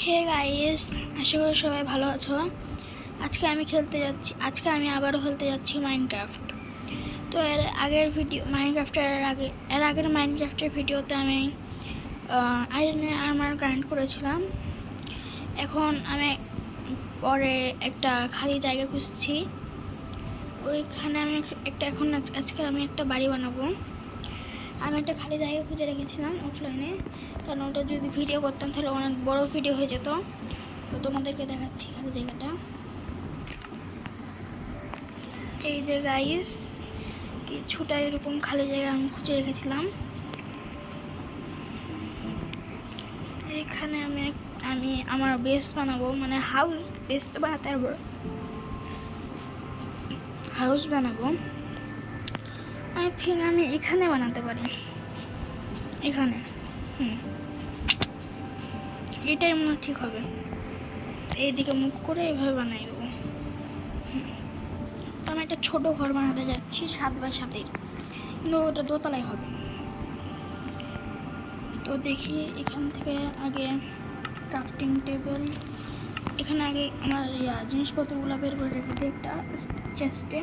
Hey guys, আশা করি সবাই ভালো আছো। আজকে আমি আবারও খেলতে যাচ্ছি মাইনক্রাফট। তো এর আগের মাইনক্রাফটের ভিডিওতে আমি আয়রনে আর্মার গ্রাইন্ড করেছিলাম। এখন আমি পরে একটা খালি জায়গা খুঁজছি, ওইখানে আজকে আমি একটা বাড়ি বানাবো। আমি একটা খালি জায়গা খুঁজে রেখেছিলাম অফলাইনে, কারণ ওটা যদি ভিডিও করতাম তাহলে অনেক বড় ভিডিও হয়ে যেত। তো তোমাদেরকে দেখাচ্ছি খালি জায়গাটা। এই যে গাইস, কিছুটা এরকম খালি জায়গা আমি খুঁজে রেখেছিলাম। এখানে আমি আমার বেস বানাবো, মানে বেস তো বানাতে পারবো, হাউস বানাবো। আই থিঙ্ক আমি এখানে বানাতে পারি, এখানে এটাই মনে ঠিক হবে। এইদিকে মুখ করে এভাবে বানাই দেবো। তো আমি একটা ছোট ঘর বানাতে যাচ্ছি 7x7, কিন্তু ওটা দোতলায় হবে। তো দেখি এখান থেকে আগে ক্রাফটিং টেবিল, এখানে আগে আমার জিনিসপত্রগুলো বের করে রেখে দিই একটা চেস্টে।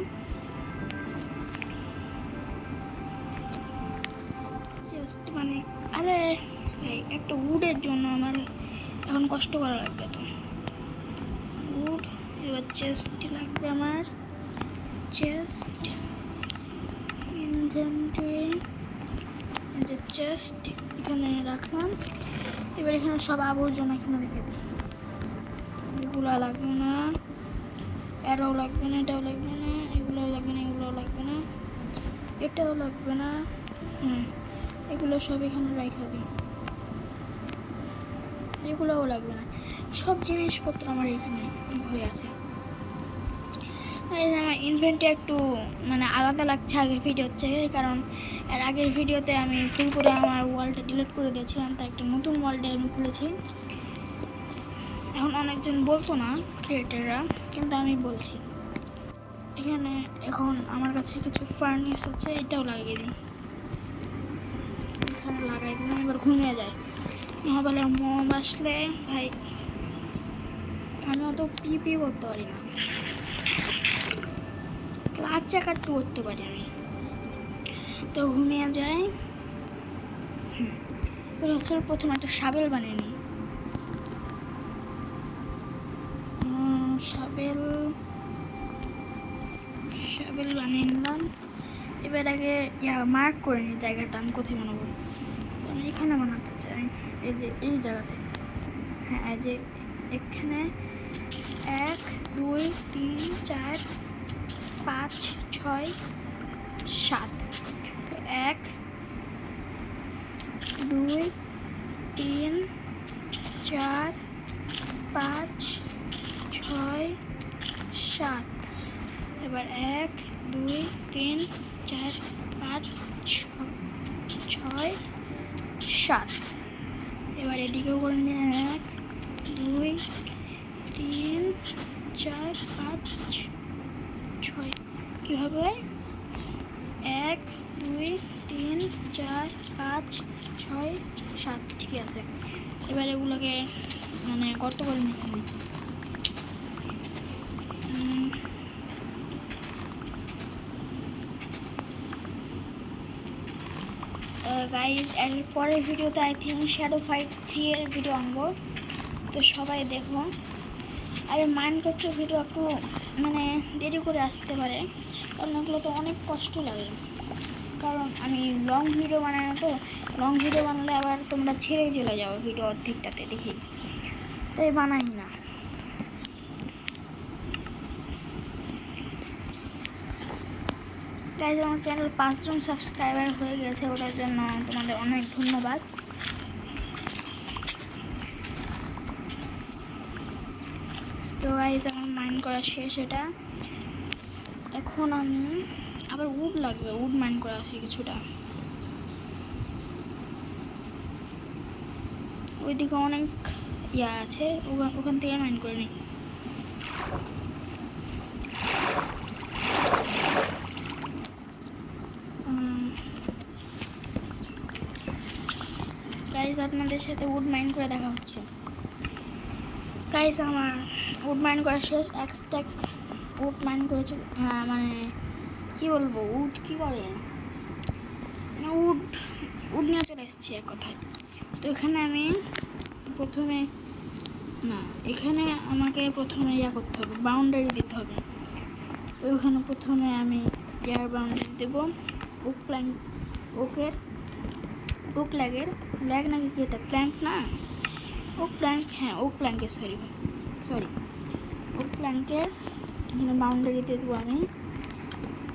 মানে আরে একটা উডের জন্য আমার এখন কষ্ট করা লাগবে। তো উড, এবার চেস্ট লাগবে আমার, চেস্ট ইনভেন্টরি, যে চেস্ট এখানে রাখলাম। এবার এখানে সব আবর্জনা এখানে রেখে দিই। এগুলো লাগবে না, এটাও লাগবে না, এটাও লাগবে না, এগুলোও লাগবে না, এগুলোও লাগবে না, এটাও লাগবে না। এগুলো সব এখানে রেখে দিই, এগুলোও লাগবে না। সব জিনিসপত্র আমার এখানে ভরে আছে। আমার ইনভেন্টরি একটু মানে আলাদা লাগছে আগের ভিডিওর থেকে, কারণ এর আগের ভিডিওতে আমি ফুল করে আমার ওয়ালটা ডিলিট করে দিয়েছিলাম, তাই একটা নতুন ওয়ালটা আমি খুলেছি। এখন অনেকজন বলতো না ক্রিয়েটাররা, কিন্তু আমি বলছি। এখানে এখন আমার কাছে কিছু ফার্নিস আছে, এটাও লাগিয়ে দিই, এখানে লাগাই দিলাম। এবার ঘুমিয়ে যায়, নহলে মম আসলে ভাই আমি অত পি করতে পারি না, ক্লাচ চাকাটু করতে পারি আমি, তো ঘুমিয়ে যায়। হচ্ছে প্রথমে একটা শাবেল বানিয়ে নিই। শাবেল বানিয়ে নিলাম। এবার আগে মার্ক করে নিই জায়গাটা আমি কোথায় বানাবো। আমি এখানে বানাতে চাই, এই যে এই জায়গাতে। হ্যাঁ, এই যে এখানে 1 2 3 4 5 6 7। তো 1 2 3 4 5 6 7। এবার 1 2 3 4 5 6 7। এবার এদিকেও করে নিয়ে 1 2 3 4 5 6। কীভাবে 1 2 3 4 5 6 7, ঠিক আছে। এবার এগুলোকে মানে গর্ত করে নিতে হবে। গাইজ, এর পরের ভিডিওতে আই থিঙ্ক শ্যাডো ফাইট 3 এর ভিডিও আনবো, তো সবাই দেখো। আর মাইনক্রাফটের ভিডিও একটু মানে দেরি করে আসতে পারে, কারণ ওগুলো তো অনেক কষ্ট লাগে, কারণ আমি লং ভিডিও বানাই না। তো লং ভিডিও বানালে আবার তোমরা ছেড়ে চলে যাও ভিডিও অর্ধেকটাতে দেখি, তাই বানাই না। গাইজ, আমার চ্যানেল 5 জন সাবস্ক্রাইবার হয়ে গেছে, ওটার জন্য তোমাদের অনেক ধন্যবাদ। তো গাইজ, আমার মাইন করা শেষ। এটা এখন আমি আবার উড লাগবে, উড মাইন করা আছে কিছুটা। ওইদিকে অনেক আছে, ওখান থেকে মাইন করে নিই। গাইজ, আপনাদের সাথে উড মাইন করে দেখা হচ্ছে। গাইস আমার উড মাইন করা শেষ, এক্সট্যাক উড মাইন করেছে। হ্যাঁ মানে কী বলবো, উড কী করে উড উড নিয়ে চলে এসেছি এক কথায়। তো এখানে আমি প্রথমে এখানে আমাকে প্রথমে করতে হবে, বাউন্ডারি দিতে হবে। তো এখানে প্রথমে আমি এয়ার বাউন্ডারি দেবো ওক প্ল্যাঙ্ক, ওক ল্যাগ নাকি কি এটা প্ল্যাঙ্ক না, ওক প্ল্যাঙ্ক, হ্যাঁ ওক প্ল্যাঙ্কের সরি ওক প্ল্যাঙ্কের এখানে বাউন্ডারি দিয়ে দেবো আমি।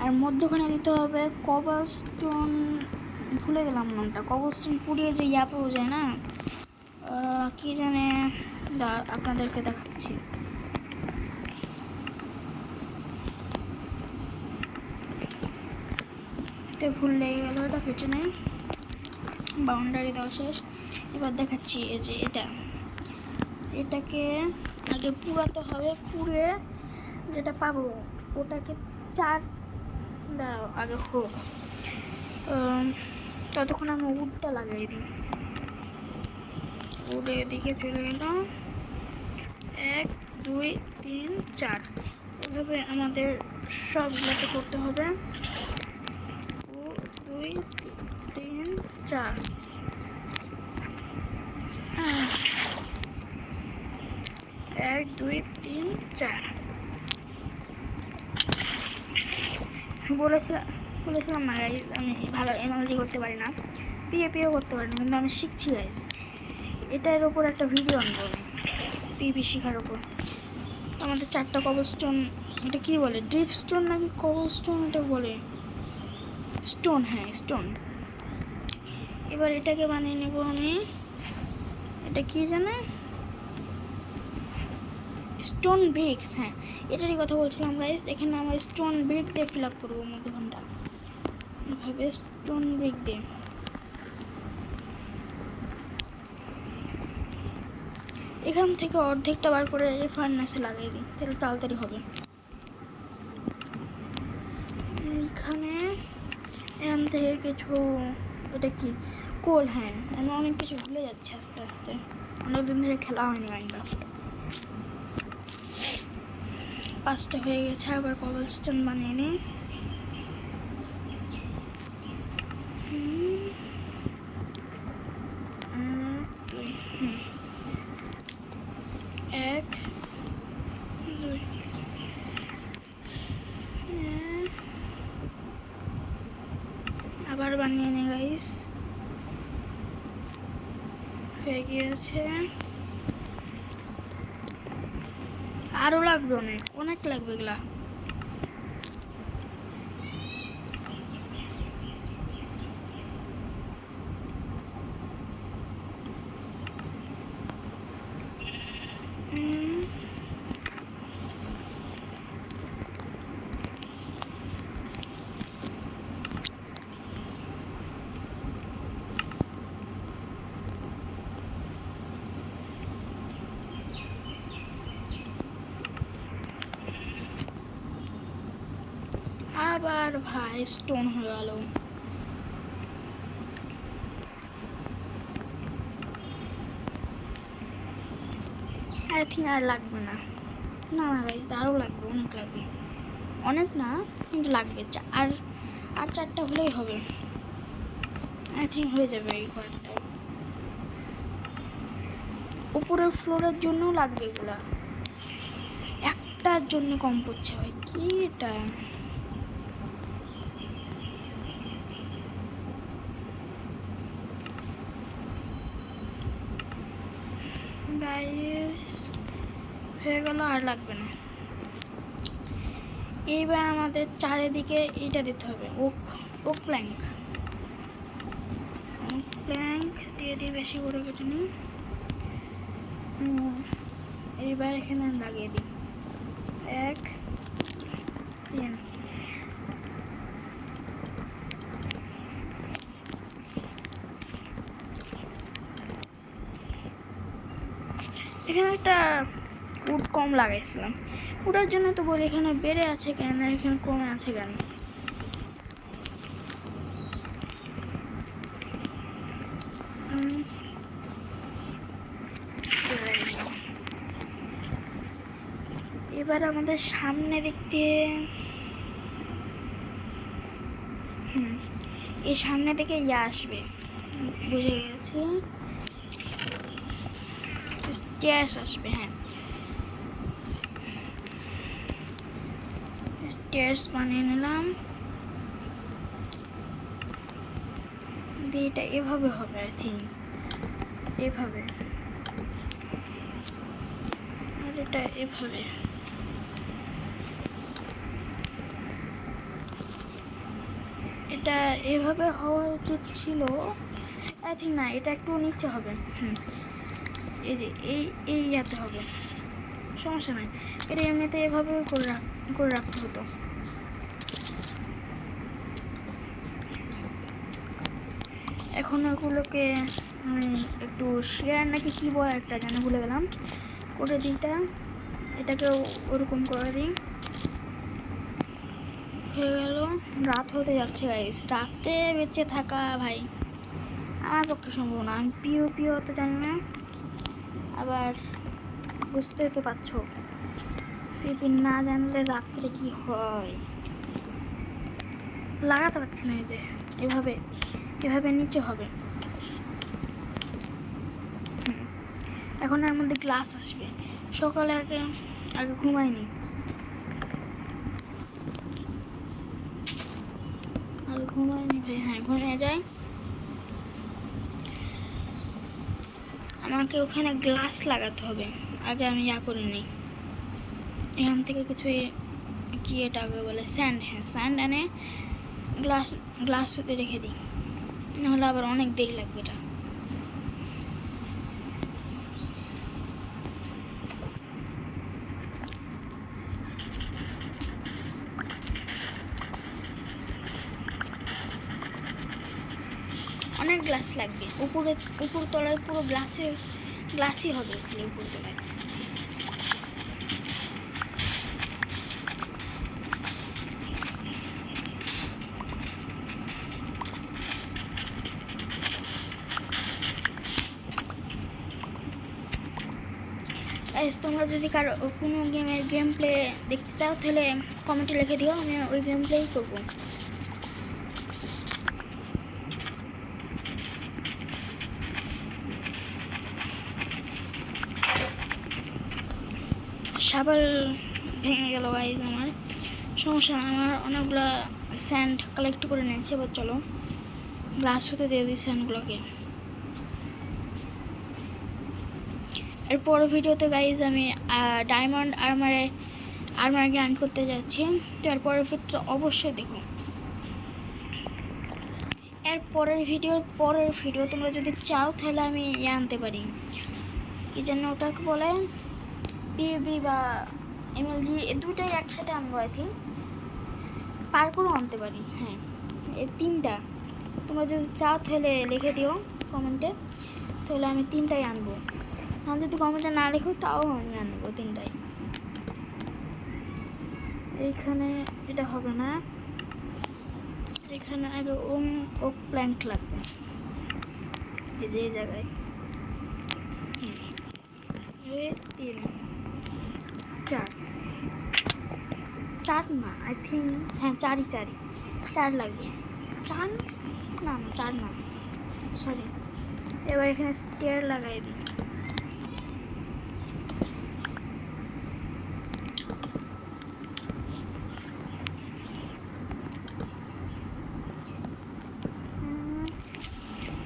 আর মধ্যখানে দিতে হবে কবলস্টোন, ভুলে গেলাম নামটা, কবলস্টোন পুড়িয়ে যে পাওয়া যায় না, কি জানে, আপনাদেরকে দেখাচ্ছি। এটা ভুল লেগে গেল, এটা কেটে নেই। বাউন্ডারি দেওয়া শেষ, এবার দেখাচ্ছি। এই যে এটাকে আগে পুরাতে হবে, পুড়ে যেটা পাবো ওটাকে 4 আগে হোক, ততক্ষণ আমি উডটা লাগাই দিই। উডে এদিকে চলে গেলাম, 1 2 3 4, এভাবে আমাদের সবগুলোতে করতে হবে। 2 3 4, 1 2 3 4 বলেছিলাম না গাইস, আমি ভালো এনার্জি করতে পারি না, পিও করতে পারি না, কিন্তু আমি শিখছি গাইস। এটার ওপর একটা ভিডিও আনবো আমি, পিপি শেখার ওপর। তো আমাদের 4টা কবলস্টোন, এটা কি বলে, ড্রিপ স্টোন নাকি কবলস্টোন এটা বলে, স্টোন, হ্যাঁ স্টোন। এবার এটাকে বানিয়ে নেব আমি, এটা কি জানে, স্টোন ব্রিক্স, হ্যাঁ এটারই কথা বলছিলাম গাইস। এখানে আমরা স্টোন ব্রিক দিয়ে ফিল আপ করবো মধ্যখানটা, এভাবে স্টোন ব্রিক দিয়ে। এখান থেকে অর্ধেকটা বার করে এই ফার্নাসে লাগিয়ে দিই, তাহলে তাড়াতাড়ি হবে। এখান থেকে কিছু, এটা কি কোল, হ্যাঁ আমি অনেক কিছু ভুলে যাচ্ছি আস্তে আস্তে, অনেকদিন ধরে খেলা হয়নি মাইনক্রাফট। 5টা হয়ে গেছে, আবার কবলস্টোন বানিয়ে নিই। 1 2, আবার বানিয়ে নিই গাইস, হয়ে গিয়েছে। আরও লাগবে, অনেক লাগবে এগুলা। আবার ভাই স্টোন হয়ে গেল। আই থিঙ্ক আর লাগবে না, না গাইস আরও লাগবে, অনেক লাগবে, অনেক না কিন্তু লাগবে, আর 4টা হলেই হবে, আই থিঙ্ক হয়ে যাবে এই কয়েকটায়। উপরের ফ্লোরের জন্যও লাগবে এগুলা, একটার জন্য কম পড়ছে ভাই, কি এটা। গাইস হয়ে গেল, আর লাগবে না। এইবার আমাদের চারিদিকে এইটা দিতে হবে, ওক প্ল্যাঙ্ক দিয়ে বেশি করে কেটে নিই। এইবার এখানে লাগিয়ে দিই 1 3, এখানে একটা উড কম লাগাইছিলাম, ওটার জন্য তো বলি এখানে বেড়ে আছে কেন, এখানে কমে আছে কেন। এবার আমাদের সামনে দিক দিয়ে এই সামনে থেকে আসবে, বুঝে গেছি, স্টেয়ার্স আসবে। হ্যাঁ, স্টেয়ার্স বানিয়ে নিলাম। দিয়ে এটা এভাবে হবে, আই থিঙ্ক এভাবে, আর এটা এভাবে। এটা এভাবে হওয়া উচিত ছিল, আই থিঙ্ক। না, এটা একটু নিচে হবে। এই যে এই ইয়াতে হবে, সমস্যা নাই। এটা এমনিতে এভাবে করে রাখতে হতো। এখন ওগুলোকে আমি একটু শেয়ার নাকি কি বলে একটা জানা ভুলে গেলাম, করে দিইটা এটাকেও ওরকম করে দিই। হয়ে গেল। রাত হতে যাচ্ছে গাইস। রাতে বেঁচে থাকা ভাই আমার পক্ষে সম্ভব না। আমি পিও তো জানি না, আবার বুঝতে তো পারছো পিপি না জানলে রাত্রে কি হয় লাগাতে পারছি না। এই যে এভাবে নিচে হবে। এখন এর মধ্যে গ্লাস আসবে। সকালে আগে ঘুমাইনি, ভাই। হ্যাঁ, ঘুমিয়ে যাই। আমাকে ওখানে গ্লাস লাগাতে হবে, আগে আমি করে নিই। এখান থেকে কিছু কি এটাকে বলে স্যান্ড। হ্যাঁ, স্যান্ড এনে গ্লাস হতে রেখে দিই, নাহলে আবার অনেক দেরি লাগবে। এটা অনেক গ্লাস লাগবে। উপর তলায় পুরো গ্লাসই হবে খালি উপর তলায়। তোমরা যদি কারো কোনো গেমের গেম প্লে দেখতে চাও তাহলে কমেন্টে লিখে দিও, আমি ওই গেম প্লেই করবো। শাবল ভেঙে গেল গাইজ আমার, সমস্যা না। আমার অনেকগুলো স্যান্ড কালেক্ট করে নিয়েছি। এবার চলো গ্লাস হতে দিয়ে দিই স্যান্ডগুলোকে। এর পরের ভিডিওতে গাইজ আমি ডায়মন্ড আর্মার গ্রাইন্ড করতে যাচ্ছি। তো এর পরের ভিডিও অবশ্যই দেখো। এর পরের ভিডিও তোমরা যদি চাও তাহলে আমি আনতে পারি, কি যেন ওটাকে বলে, পিবি বা এমএলজি, এই দুইটাই একসাথে আনবো। আই থিঙ্ক পার্করও আনতে পারি। হ্যাঁ, এই তিনটা তোমরা যদি চাও তাহলে লিখে দিও কমেন্টে, তাহলে আমি তিনটাই আনবো। আর যদি কমেন্টে না লেখো তাও আমি আনবো তিনটাই। এইখানে এটা হবে না, এখানে আগে ওক প্ল্যান্ট লাগবে। এই যে এই জায়গায় 3 4 না, আই থিঙ্ক। হ্যাঁ, চার লাগবে। 4 না, সরি। এবার এখানে স্টেয়ার লাগাই দিই।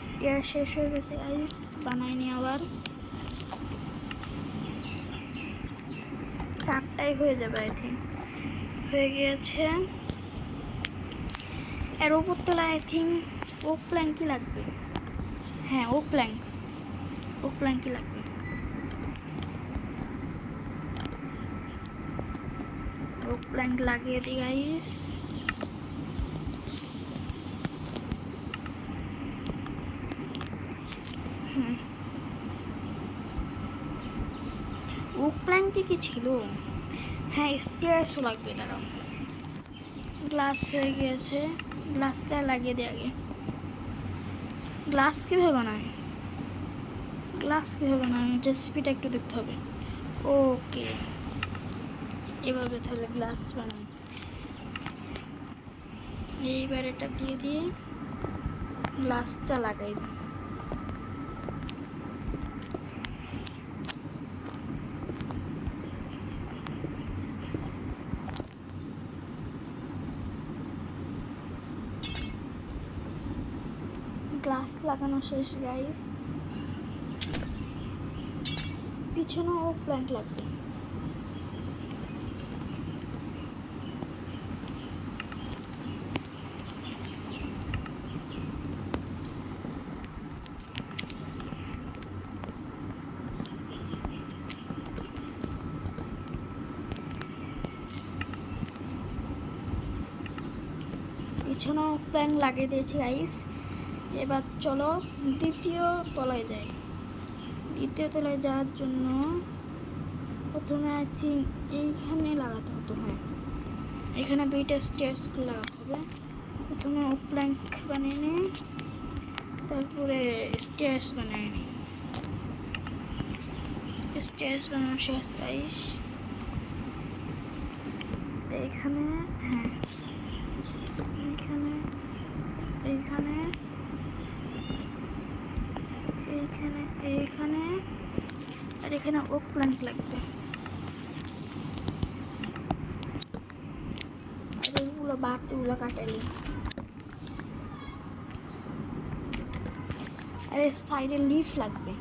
স্টেয়ার শেষ হয়ে গেছে গাইস, বানাইনি আবার। 4টাই হয়ে যাবে আই থিঙ্ক। হয়ে গিয়েছে। এর উপর তলায় আই থিঙ্ক ওক প্ল্যাঙ্কই লাগবে। হ্যাঁ, ওক প্ল্যাঙ্কই লাগবে। ওক প্ল্যাঙ্ক লাগিয়ে দিই গাইস। ওক প্ল্যাঙ্কে কি ছিল? হ্যাঁ, স্টেয়ার্সও লাগবে। দাঁড়াও, গ্লাস হয়ে গিয়েছে, গ্লাসটা লাগিয়ে দিই আগে। গ্লাস কীভাবে বানায় রেসিপিটা একটু দেখতে হবে। ওকে, এভাবে তাহলে গ্লাস বানাই। এইবার এটা দিয়ে গ্লাসটা লাগাই দিই। গ্লাস লাগানো শেষ গাইস, পিছনেও প্ল্যান্ট লাগবে। পিছনেও প্ল্যান্ট লাগিয়ে দিয়েছি গাইস। এবার চলো দ্বিতীয় তলায় যাই। দ্বিতীয় তলায় যাওয়ার জন্য প্রথমে আই থিঙ্ক এইখানে লাগাতে হতো। হ্যাঁ, এখানে দুইটা স্টেয়ার্স লাগাতে হবে। প্রথমে ও প্ল্যাঙ্ক বানিয়ে নিই, তারপরে স্টেয়ার্স বানিয়ে নিই। স্টেয়ার্স বানানো শেষ গাইস। এইখানে, হ্যাঁ এইখানে, এইখানে, এইখানে, এইখানে, আর এখানে ওক প্ল্যান্ট লাগবে। এইগুলো বাড়তিগুলো কাটাইলি। আর এর সাইডে লিফ লাগবে।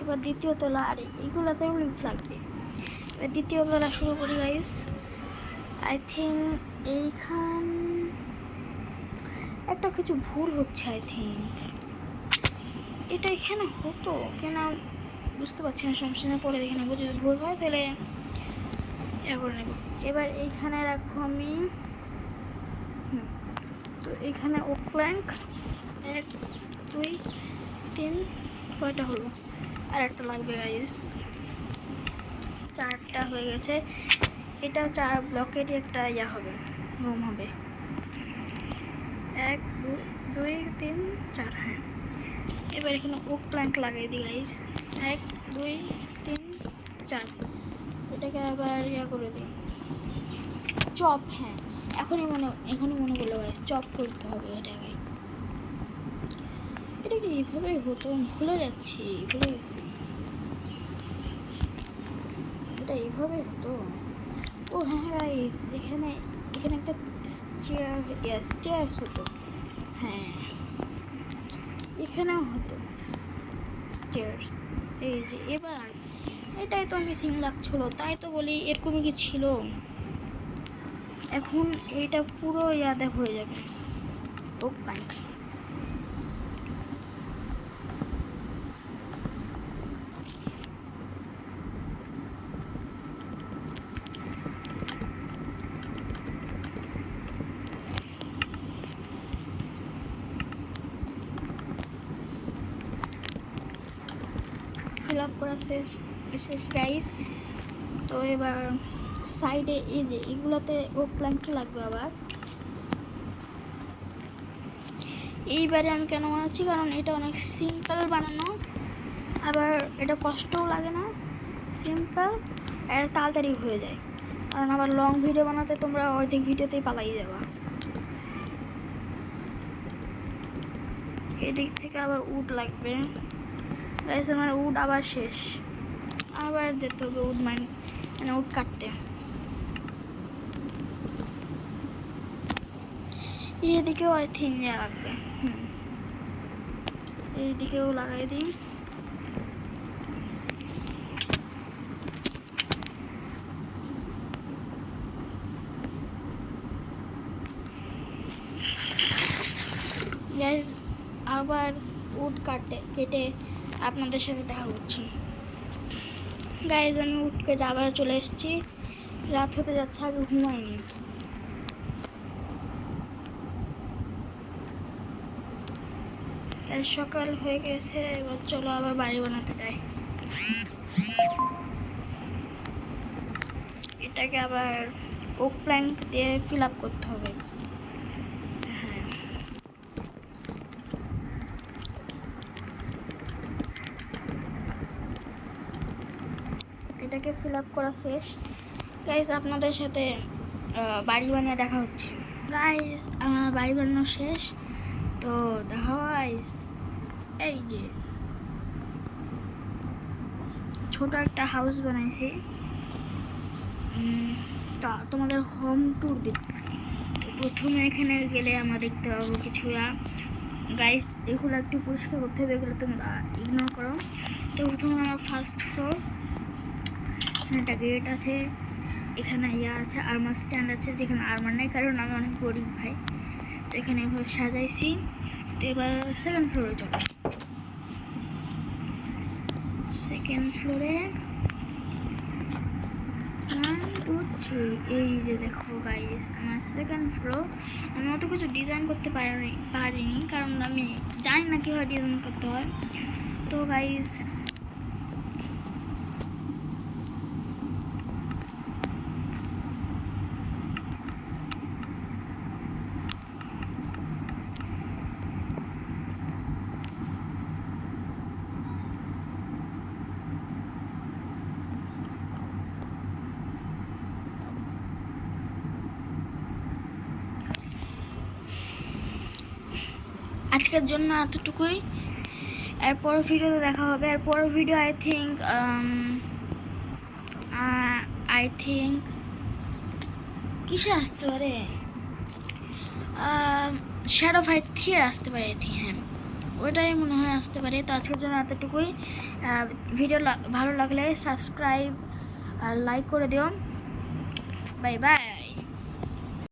এবার দ্বিতীয় তলা, আর এইগুলোতেও লিফ লাগবে। এবার দ্বিতীয় তলা শুরু করি গাইস। আই থিঙ্ক এইখান একটা কিছু ভুল হচ্ছে। আই থিঙ্ক এটা এখানে হতো কেন বুঝতে পারছি না। সমস্যা না, পরে দেখে নেবো। যদি ভুল হয় তাহলে ইয়ে করে নেব। এবার এইখানে রাখবো আমি। তো এইখানে ওক প্ল্যাঙ্ক 1 2 3 কয়টা হলো? আর একটা লাগবে গাইস, 4টা হয়ে গেছে। এটা 4 ব্লকেরই একটা ইয়া হবে, রুম হবে। 1 2 3 4। হ্যাঁ, এবার এখানে ওক প্ল্যাঙ্ক লাগিয়ে দিই গাইস। 1 2 3 4। এটাকে আবার ইয়া করে দিই, চপ। হ্যাঁ, এখনই মনে করলো গাইস, চপ করতে হবে এটাকে। এটাকে এইভাবে হতো, ভুলে গেছি। এটা এইভাবে হতো। ও হ্যাঁ গাইস, এখানে একটা স্টেয়ার্স হতো। হ্যাঁ, এখানেও হতো স্টেয়ার্স। এই যে এবার এটাই তো মিসিং লাগছিল, তাই তো বলি এরকমই কি ছিল। এখন এইটা পুরো ইয়াদে হয়ে যাবে ওক প্ল্যাঙ্ক। ফিল আপ করা শেষ গাইস। তো এবার সাইডে এই যে এগুলোতে ওক প্ল্যাঙ্ক লাগবে আবার। এইবারে আমি কেন বানাচ্ছি, কারণ এটা অনেক সিম্পল বানানো, আবার এটা কষ্টও লাগে না, সিম্পল আর তাড়াতাড়ি হয়ে যায়। কারণ আবার লং ভিডিও বানাতে তোমরা অর্ধেক ভিডিওতেই পালাই যাবা। এদিক থেকে আবার উড লাগবে গাইস। আমার উড আবার শেষ, আবার যেতে হবে উড মানে উড কাটতে। এদিকেও আই থিঙ্ক লাগবে। এইদিকেও লাগাই দিই। গাইস আবার উড কেটে আপনাদের সাথে দেখা করছি। গাইস আমি উড কেটে আবার চলে এসেছি। রাত হতে যাচ্ছে, আগে ঘুমাইনি। সকাল হয়ে গেছে, এবার চলো আবার বাড়ি বানাতে যাই। এটাকে আবার ওক প্ল্যাঙ্ক দিয়ে ফিল আপ করতে হবে। হ্যাঁ, এটাকে ফিল আপ করা শেষ। গাইস আপনাদের সাথে বাড়ি বানিয়ে দেখা হচ্ছে। গাইস আমার বাড়ি বানানো শেষ, তো দেখা গাইস। এই যে ছোট একটা হাউস বানাইছি, তা তোমাদের হোম ট্যুর দিই। তো প্রথমে এখানে গেলে আমরা দেখতে পাবো কিছু গাইস, এগুলো একটু পরিষ্কার করতে হবে, এগুলো তোমরা ইগনোর করো। তো প্রথমে আমার ফার্স্ট ফ্লোর, এখানে একটা গেট আছে, এখানে আছে আর্মার স্ট্যান্ড আছে, যেখানে আর্মার নেই কারণ আমি অনেক গরিব ভাই। তো এখানে এভাবে সাজাইছি। তো এবার সেকেন্ড ফ্লোরে চলো। সেকেন্ড ফ্লোরে 1 2 3, এই যে দেখো গাইস আমার সেকেন্ড ফ্লোর। আমি অত কিছু ডিজাইন করতে পারিনি কারণ আমি জানি না কীভাবে ডিজাইন করতে হয়। তো গাইস আজকের জন্য এতটুকুই, এরপর ভিডিওতে দেখা হবে। এরপর ভিডিও আই থিঙ্ক কিসে আসতে পারে, শ্যাডো ফাইট 3 আসতে পারে আই থিঙ্ক, হ্যাঁ ওইটাই মনে হয় আসতে পারে। তো আজকের জন্য এতটুকুই। ভিডিও ভালো লাগলে সাবস্ক্রাইব আর লাইক করে দিও। Bye bye.